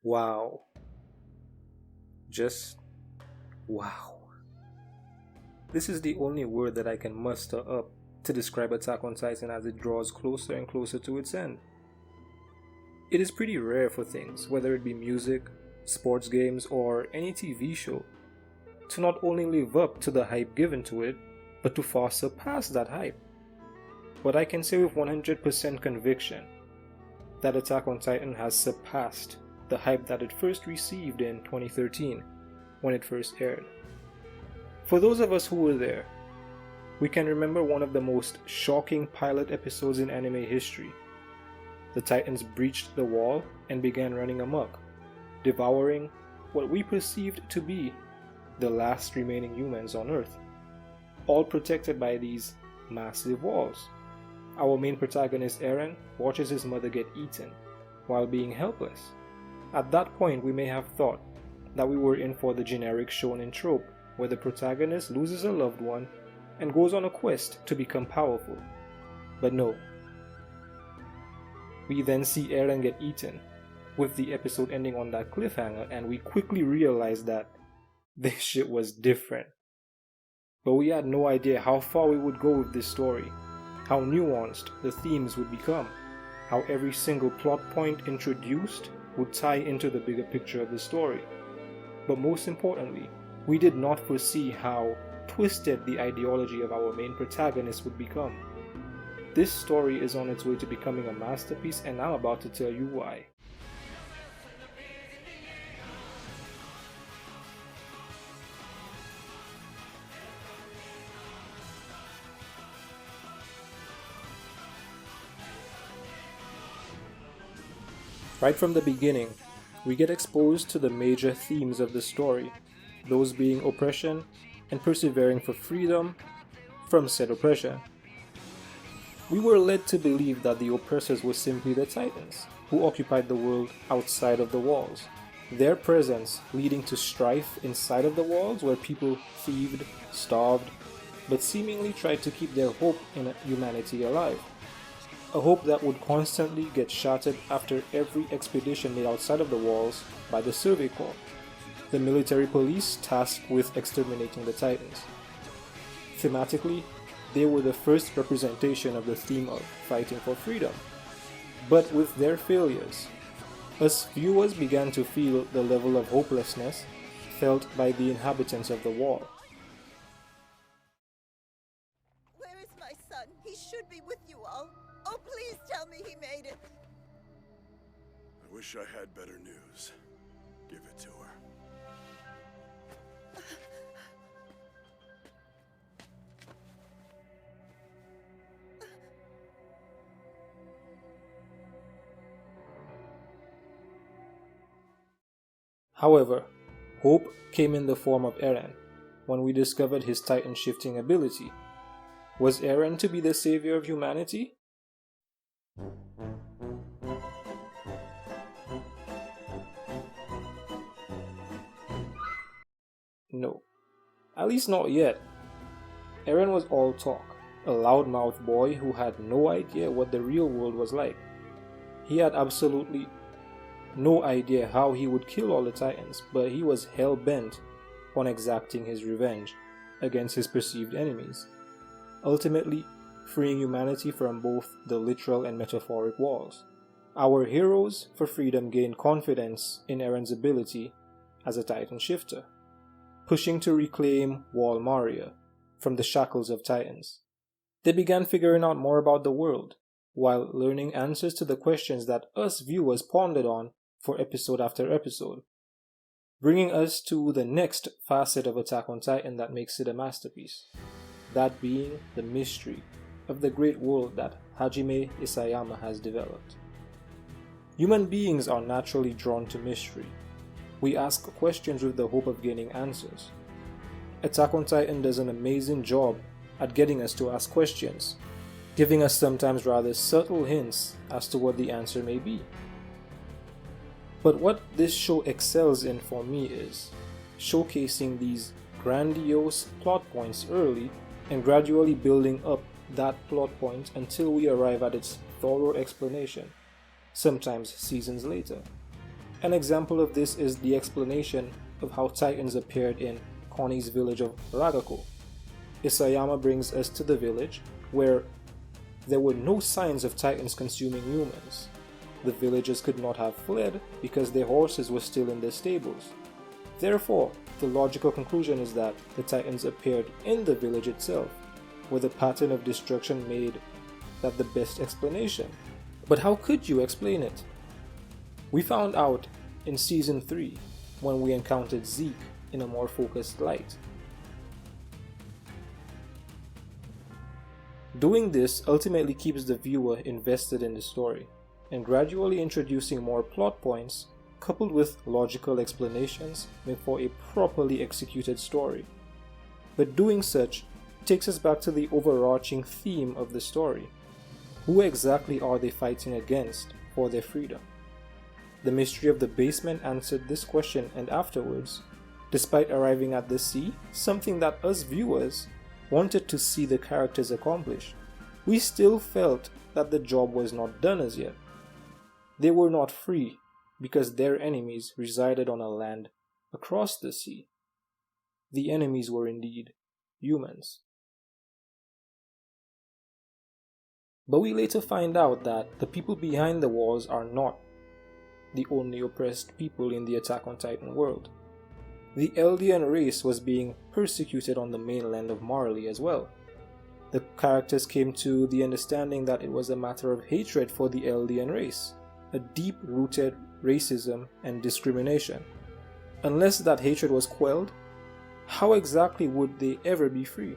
Wow. Just wow. This is the only word that I can muster up to describe Attack on Titan as it draws closer and closer to its end. It is pretty rare for things, whether it be music, sports games, or any TV show, to not only live up to the hype given to it, but to far surpass that hype. But I can say with 100% conviction that Attack on Titan has surpassed the hype that it first received in 2013 when it first aired. For those of us who were there, we can remember one of the most shocking pilot episodes in anime history. The Titans breached the wall and began running amok, devouring what we perceived to be the last remaining humans on Earth, all protected by these massive walls. Our main protagonist Eren watches his mother get eaten while being helpless. At that point, we may have thought that we were in for the generic shonen trope where the protagonist loses a loved one and goes on a quest to become powerful. But no. We then see Eren get eaten, with the episode ending on that cliffhanger, and we quickly realize that this shit was different. But we had no idea how far we would go with this story, how nuanced the themes would become, how every single plot point introduced would tie into the bigger picture of the story. But most importantly, we did not foresee how twisted the ideology of our main protagonist would become. This story is on its way to becoming a masterpiece, and I'm about to tell you why. Right from the beginning, we get exposed to the major themes of the story, those being oppression and persevering for freedom from said oppression. We were led to believe that the oppressors were simply the Titans, who occupied the world outside of the walls, their presence leading to strife inside of the walls where people thieved, starved, but seemingly tried to keep their hope in humanity alive. A hope that would constantly get shattered after every expedition made outside of the walls by the Survey Corps, the military police tasked with exterminating the Titans. Thematically, they were the first representation of the theme of fighting for freedom. But with their failures, us viewers began to feel the level of hopelessness felt by the inhabitants of the wall. Where is my son? He should be with you all. Oh, please tell me he made it. I wish I had better news. Give it to her. However, hope came in the form of Eren when we discovered his Titan shifting ability. Was Eren to be the savior of humanity? No, at least not yet. Eren was all talk, a loudmouth boy who had no idea what the real world was like. He had absolutely no idea how he would kill all the Titans, but he was hell-bent on exacting his revenge against his perceived enemies, ultimately freeing humanity from both the literal and metaphoric walls. Our heroes for freedom gained confidence in Eren's ability as a Titan shifter, pushing to reclaim Wall Maria from the shackles of Titans. They began figuring out more about the world, while learning answers to the questions that us viewers pondered on for episode after episode, bringing us to the next facet of Attack on Titan that makes it a masterpiece, that being the mystery of the great world that Hajime Isayama has developed. Human beings are naturally drawn to mystery. We ask questions with the hope of gaining answers. Attack on Titan does an amazing job at getting us to ask questions, giving us sometimes rather subtle hints as to what the answer may be. But what this show excels in for me is showcasing these grandiose plot points early and gradually building up that plot point until we arrive at its thorough explanation, sometimes seasons later. An example of this is the explanation of how Titans appeared in Connie's village of Ragako. Isayama brings us to the village where there were no signs of Titans consuming humans. The villagers could not have fled because their horses were still in their stables. Therefore, the logical conclusion is that the Titans appeared in the village itself, where the pattern of destruction made that the best explanation. But how could you explain it? We found out in Season 3 when we encountered Zeke in a more focused light. Doing this ultimately keeps the viewer invested in the story, and gradually introducing more plot points coupled with logical explanations make for a properly executed story. But doing such takes us back to the overarching theme of the story. Who exactly are they fighting against for their freedom? The mystery of the basement answered this question, and afterwards, despite arriving at the sea, something that us viewers wanted to see the characters accomplish, we still felt that the job was not done as yet. They were not free because their enemies resided on a land across the sea. The enemies were indeed humans. But we later find out that the people behind the walls are not the only oppressed people in the Attack on Titan world. The Eldian race was being persecuted on the mainland of Marley as well. The characters came to the understanding that it was a matter of hatred for the Eldian race, a deep-rooted racism and discrimination. Unless that hatred was quelled, how exactly would they ever be free?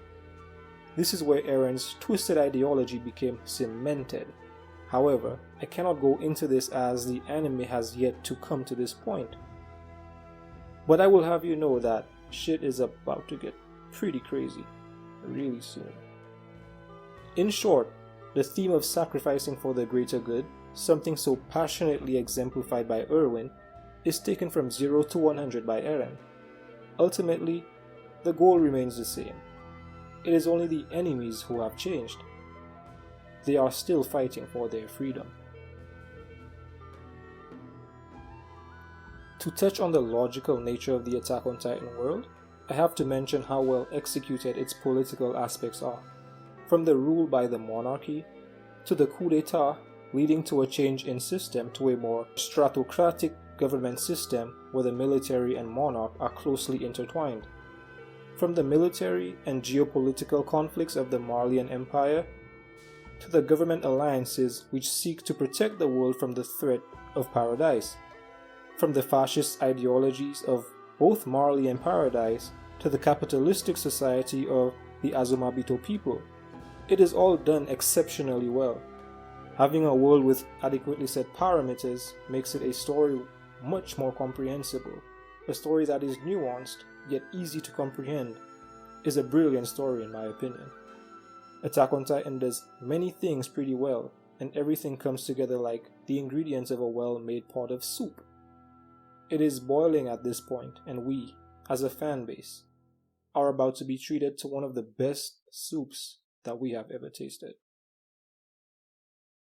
This is where Eren's twisted ideology became cemented. However, I cannot go into this as the anime has yet to come to this point. But I will have you know that shit is about to get pretty crazy really soon. In short, the theme of sacrificing for the greater good, something so passionately exemplified by Erwin, is taken from 0 to 100 by Eren. Ultimately, the goal remains the same. It is only the enemies who have changed. They are still fighting for their freedom. To touch on the logical nature of the Attack on Titan world, I have to mention how well executed its political aspects are. From the rule by the monarchy, to the coup d'etat leading to a change in system to a more stratocratic government system where the military and monarch are closely intertwined. From the military and geopolitical conflicts of the Marleyan Empire, to the government alliances which seek to protect the world from the threat of Paradise. From the fascist ideologies of both Marley and Paradise to the capitalistic society of the Azumabito people. It is all done exceptionally well. Having a world with adequately set parameters makes it a story much more comprehensible. A story that is nuanced yet easy to comprehend is a brilliant story in my opinion. Attack on Titan does many things pretty well, and everything comes together like the ingredients of a well-made pot of soup. It is boiling at this point, and we, as a fan base, are about to be treated to one of the best soups that we have ever tasted.